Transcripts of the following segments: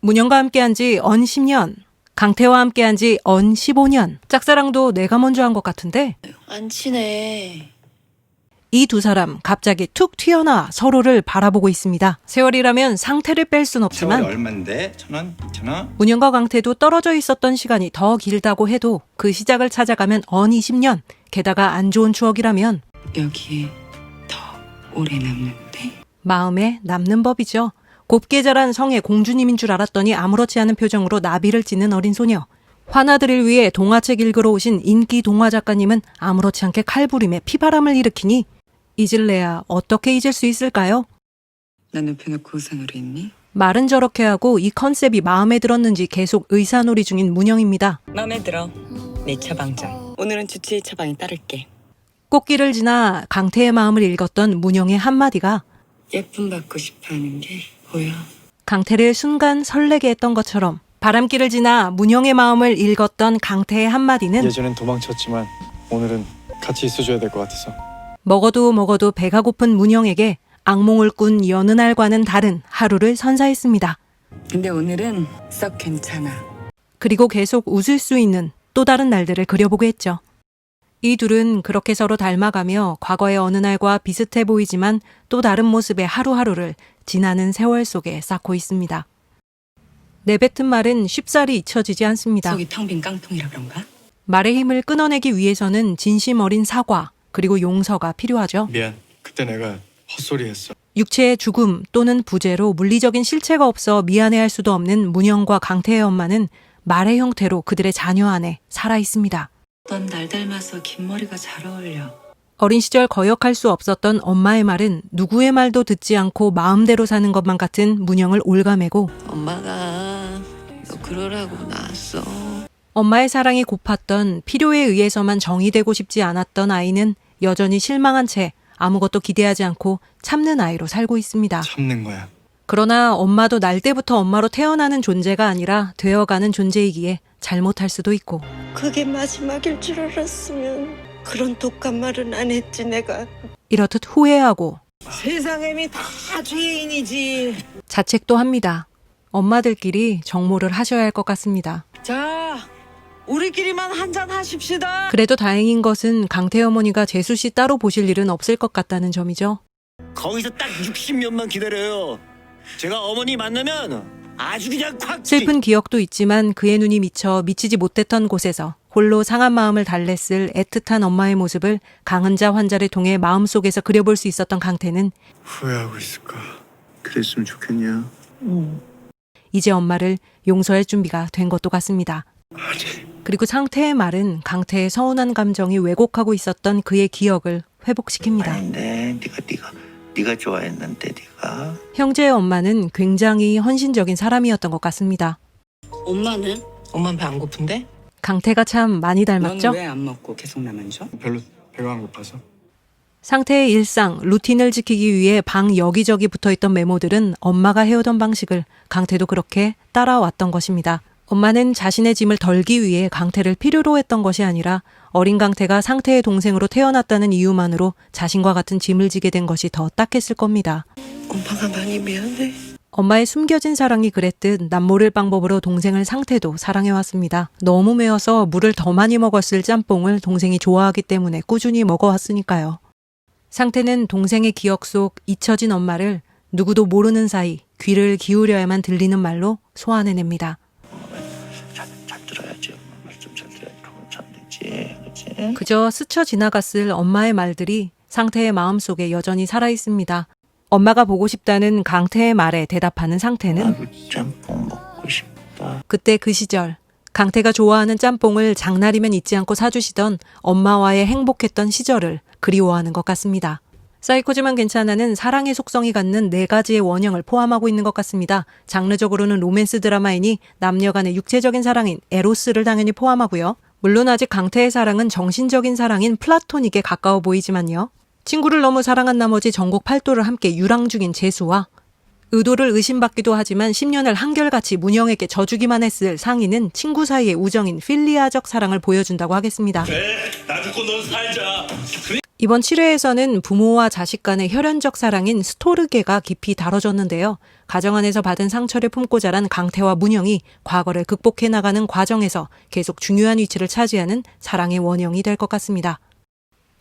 문영과 함께한 지 언 10년, 강태와 함께한 지 언 15년. 짝사랑도 내가 먼저 한 것 같은데 안 친해. 이 두 사람 갑자기 툭 튀어나와 서로를 바라보고 있습니다. 세월이라면 상태를 뺄 순 없지만 세월이 얼만데? 1,000원? 2,000원? 문영과 강태도 떨어져 있었던 시간이 더 길다고 해도 그 시작을 찾아가면 언 20년, 게다가 안 좋은 추억이라면 여기에 더 오래 남는데. 마음에 남는 법이죠. 곱게 자란 성의 공주님인 줄 알았더니 아무렇지 않은 표정으로 나비를 찢는 어린 소녀. 환아들을 위해 동화책 읽으러 오신 인기 동화 작가님은 아무렇지 않게 칼부림에 피바람을 일으키니 잊을래야 어떻게 잊을 수 있을까요? 나 눕혀 놓고 우산으로 있니? 말은 저렇게 하고 이 컨셉이 마음에 들었는지 계속 의사놀이 중인 문영입니다. 마음에 들어. 네 처방전. 오늘은 주치의 처방에 따를게. 꽃길을 지나 강태의 마음을 읽었던 문영의 한마디가 예쁨 받고 싶어하는 게 보여. 강태를 순간 설레게 했던 것처럼 바람길을 지나 문영의 마음을 읽었던 강태의 한마디는 예전엔 도망쳤지만 오늘은 같이 있어줘야 될 것 같아서. 먹어도 배가 고픈 문영에게 악몽을 꾼 여느 날과는 다른 하루를 선사했습니다. 근데 오늘은 썩 괜찮아. 그리고 계속 웃을 수 있는 또 다른 날들을 그려보게 했죠. 이 둘은 그렇게 서로 닮아가며 과거의 어느 날과 비슷해 보이지만 또 다른 모습의 하루하루를 지나는 세월 속에 쌓고 있습니다. 내뱉은 말은 쉽사리 잊혀지지 않습니다. 속이 텅 빈 깡통이라 그런가? 말의 힘을 끊어내기 위해서는 진심 어린 사과 그리고 용서가 필요하죠. 미안. 그때 내가 헛소리했어. 육체의 죽음 또는 부재로 물리적인 실체가 없어 미안해할 수도 없는 문영과 강태의 엄마는 말의 형태로 그들의 자녀 안에 살아있습니다. 넌 날 닮아서 긴 머리가 잘 어울려. 어린 시절 거역할 수 없었던 엄마의 말은 누구의 말도 듣지 않고 마음대로 사는 것만 같은 문영을 올가매고 엄마가 너 그러라고 낳았어. 엄마의 사랑이 고팠던 필요에 의해서만 정의되고 싶지 않았던 아이는 여전히 실망한 채 아무것도 기대하지 않고 참는 아이로 살고 있습니다. 참는 거야. 그러나 엄마도 날 때부터 엄마로 태어나는 존재가 아니라 되어가는 존재이기에 잘못할 수도 있고 그게 마지막일 줄 알았으면 그런 독한 말은 안 했지 내가. 이렇듯 후회하고 세상에 다 죄인이지. 자책도 합니다. 엄마들끼리 정모를 하셔야 할 것 같습니다. 자, 우리끼리만 한잔 하십시다. 그래도 다행인 것은 강태 어머니가 재수 씨 따로 보실 일은 없을 것 같다는 점이죠. 거기서 딱 60년만 기다려요. 제가 어머니 만나면 아주 그냥 콱. 슬픈 기억도 있지만 그의 눈이 미쳐 미치지 못했던 곳에서 홀로 상한 마음을 달랬을 애틋한 엄마의 모습을 강은자 환자를 통해 마음속에서 그려볼 수 있었던 강태는 후회하고 있을까? 그랬으면 좋겠냐? 이제 엄마를 용서할 준비가 된 것도 같습니다. 그리고 상태의 말은 강태의 서운한 감정이 왜곡하고 있었던 그의 기억을 회복시킵니다. 아닌데 네가 좋아했는데 네가. 형제의 엄마는 굉장히 헌신적인 사람이었던 것 같습니다. 엄마는? 엄마는 배 안 고픈데? 강태가 참 많이 닮았죠? 넌 왜 안 먹고 계속 나만 줘? 별로 배가 안 고파서. 상태의 일상, 루틴을 지키기 위해 방 여기저기 붙어있던 메모들은 엄마가 해오던 방식을 강태도 그렇게 따라왔던 것입니다. 엄마는 자신의 짐을 덜기 위해 강태를 필요로 했던 것이 아니라 어린 강태가 상태의 동생으로 태어났다는 이유만으로 자신과 같은 짐을 지게 된 것이 더 딱했을 겁니다. 엄마가 많이 미안해. 엄마의 숨겨진 사랑이 그랬듯 남모를 방법으로 동생을 상태도 사랑해왔습니다. 너무 매워서 물을 더 많이 먹었을 짬뽕을 동생이 좋아하기 때문에 꾸준히 먹어왔으니까요. 상태는 동생의 기억 속 잊혀진 엄마를 누구도 모르는 사이 귀를 기울여야만 들리는 말로 소환해냅니다. 잘 들어야지. 말씀 잘 들어야 잘 되지. 그치? 그저 스쳐 지나갔을 엄마의 말들이 상태의 마음속에 여전히 살아있습니다. 엄마가 보고 싶다는 강태의 말에 대답하는 상태는 나도 짬뽕 먹고 싶다. 그때 그 시절 강태가 좋아하는 짬뽕을 장날이면 잊지 않고 사주시던 엄마와의 행복했던 시절을 그리워하는 것 같습니다. 사이코지만 괜찮아는 사랑의 속성이 갖는 4가지의 원형을 포함하고 있는 것 같습니다. 장르적으로는 로맨스 드라마이니 남녀 간의 육체적인 사랑인 에로스를 당연히 포함하고요. 물론 아직 강태의 사랑은 정신적인 사랑인 플라토닉에 가까워 보이지만요. 친구를 너무 사랑한 나머지 전국 8도를 함께 유랑 중인 재수와 의도를 의심받기도 하지만 10년을 한결같이 문영에게 져주기만 했을 상희는 친구 사이의 우정인 필리아적 사랑을 보여준다고 하겠습니다. 나 죽고 넌 살자. 이번 7회에서는 부모와 자식 간의 혈연적 사랑인 스토르게가 깊이 다뤄졌는데요. 가정 안에서 받은 상처를 품고 자란 강태와 문영이 과거를 극복해 나가는 과정에서 계속 중요한 위치를 차지하는 사랑의 원형이 될 것 같습니다.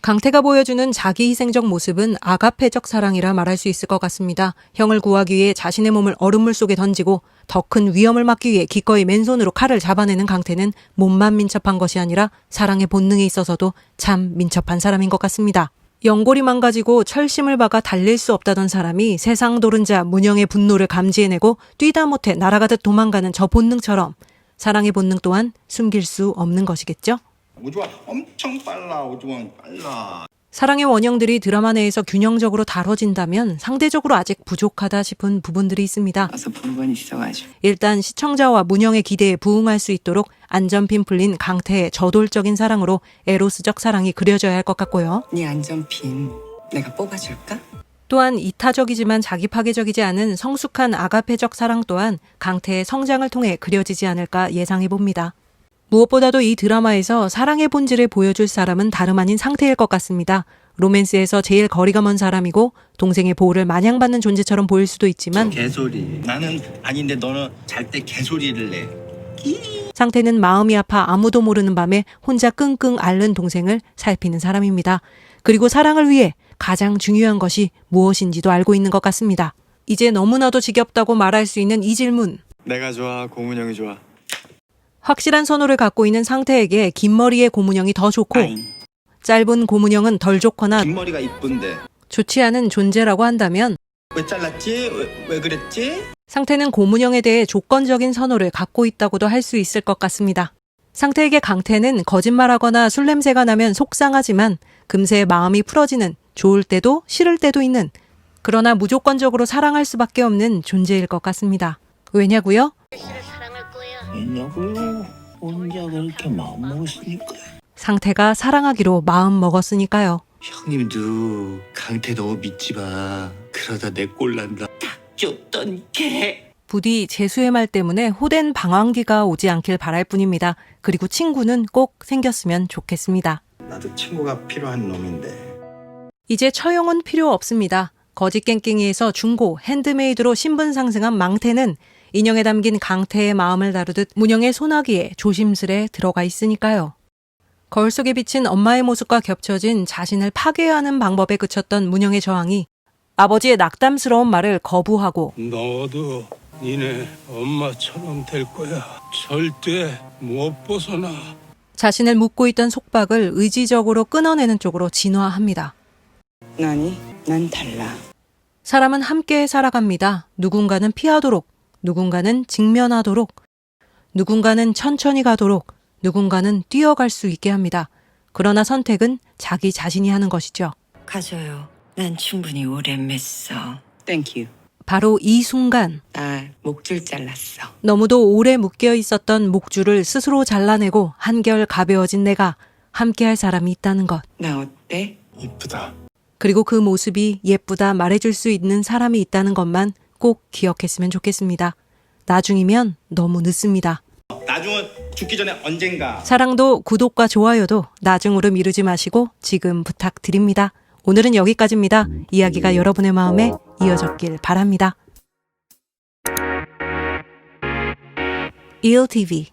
강태가 보여주는 자기 희생적 모습은 아가페적 사랑이라 말할 수 있을 것 같습니다. 형을 구하기 위해 자신의 몸을 얼음물 속에 던지고 더 큰 위험을 막기 위해 기꺼이 맨손으로 칼을 잡아내는 강태는 몸만 민첩한 것이 아니라 사랑의 본능에 있어서도 참 민첩한 사람인 것 같습니다. 연골이 망가지고 철심을 박아 달릴 수 없다던 사람이 세상 도른자 문영의 분노를 감지해내고 뛰다 못해 날아가듯 도망가는 저 본능처럼 사랑의 본능 또한 숨길 수 없는 것이겠죠? 오주환 엄청 빨라. 오주환 빨라. 사랑의 원형들이 드라마 내에서 균형적으로 다뤄진다면 상대적으로 아직 부족하다 싶은 부분들이 있습니다. 와서 본 건 있어가지고. 일단 시청자와 문영의 기대에 부응할 수 있도록 안전핀 풀린 강태의 저돌적인 사랑으로 에로스적 사랑이 그려져야 할 것 같고요. 네 안전핀 내가 뽑아줄까? 또한 이타적이지만 자기 파괴적이지 않은 성숙한 아가페적 사랑 또한 강태의 성장을 통해 그려지지 않을까 예상해봅니다. 무엇보다도 이 드라마에서 사랑의 본질을 보여줄 사람은 다름 아닌 상태일 것 같습니다. 로맨스에서 제일 거리가 먼 사람이고 동생의 보호를 마냥 받는 존재처럼 보일 수도 있지만 개소리. 나는 아닌데 너는 잘 때 개소리를 내. 상태는 마음이 아파 아무도 모르는 밤에 혼자 끙끙 앓는 동생을 살피는 사람입니다. 그리고 사랑을 위해 가장 중요한 것이 무엇인지도 알고 있는 것 같습니다. 이제 너무나도 지겹다고 말할 수 있는 이 질문. 내가 좋아, 고문형이 좋아. 확실한 선호를 갖고 있는 상태에게 긴 머리의 고문형이 더 좋고 아잉. 짧은 고문형은 덜 좋거나 뒷머리가 이쁜데 좋지 않은 존재라고 한다면 왜 잘랐지? 왜 그랬지? 상태는 고문형에 대해 조건적인 선호를 갖고 있다고도 할 수 있을 것 같습니다. 상태에게 강태는 거짓말하거나 술 냄새가 나면 속상하지만 금세 마음이 풀어지는 좋을 때도 싫을 때도 있는 그러나 무조건적으로 사랑할 수밖에 없는 존재일 것 같습니다. 왜냐고요? 왜냐고요? 혼자 그렇게 마음먹었으니까. 상태가 사랑하기로 마음 먹었으니까요. 형님도 강태 너무 믿지 마. 그러다 내 꼴 난다. 줬던 개. 부디 재수의 말 때문에 호된 방황기가 오지 않길 바랄 뿐입니다. 그리고 친구는 꼭 생겼으면 좋겠습니다. 나도 친구가 필요한 놈인데. 이제 처형은 필요 없습니다. 거짓갱깽이에서 중고, 핸드메이드로 신분 상승한 망태는 인형에 담긴 강태의 마음을 다루듯 문영의 소나기에 조심스레 들어가 있으니까요. 거울 속에 비친 엄마의 모습과 겹쳐진 자신을 파괴하는 방법에 그쳤던 문영의 저항이 아버지의 낙담스러운 말을 거부하고 너도 니네 엄마처럼 될 거야. 절대 못 벗어나. 자신을 묶고 있던 속박을 의지적으로 끊어내는 쪽으로 진화합니다. 나니? 난 달라. 사람은 함께 살아갑니다. 누군가는 피하도록, 누군가는 직면하도록, 누군가는 천천히 가도록, 누군가는 뛰어갈 수 있게 합니다. 그러나 선택은 자기 자신이 하는 것이죠. 가져요. 난 충분히 오래 맸어. 땡큐. 바로 이 순간 나 목줄 잘랐어. 너무도 오래 묶여 있었던 목줄을 스스로 잘라내고 한결 가벼워진 내가 함께할 사람이 있다는 것. 나 어때? 이쁘다. 그리고 그 모습이 예쁘다 말해줄 수 있는 사람이 있다는 것만 꼭 기억했으면 좋겠습니다. 나중이면 너무 늦습니다. 나중은 죽기 전에 언젠가. 사랑도 구독과 좋아요도 나중으로 미루지 마시고 지금 부탁드립니다. 오늘은 여기까지입니다. 이야기가 여러분의 마음에 이어졌길 바랍니다. ELTV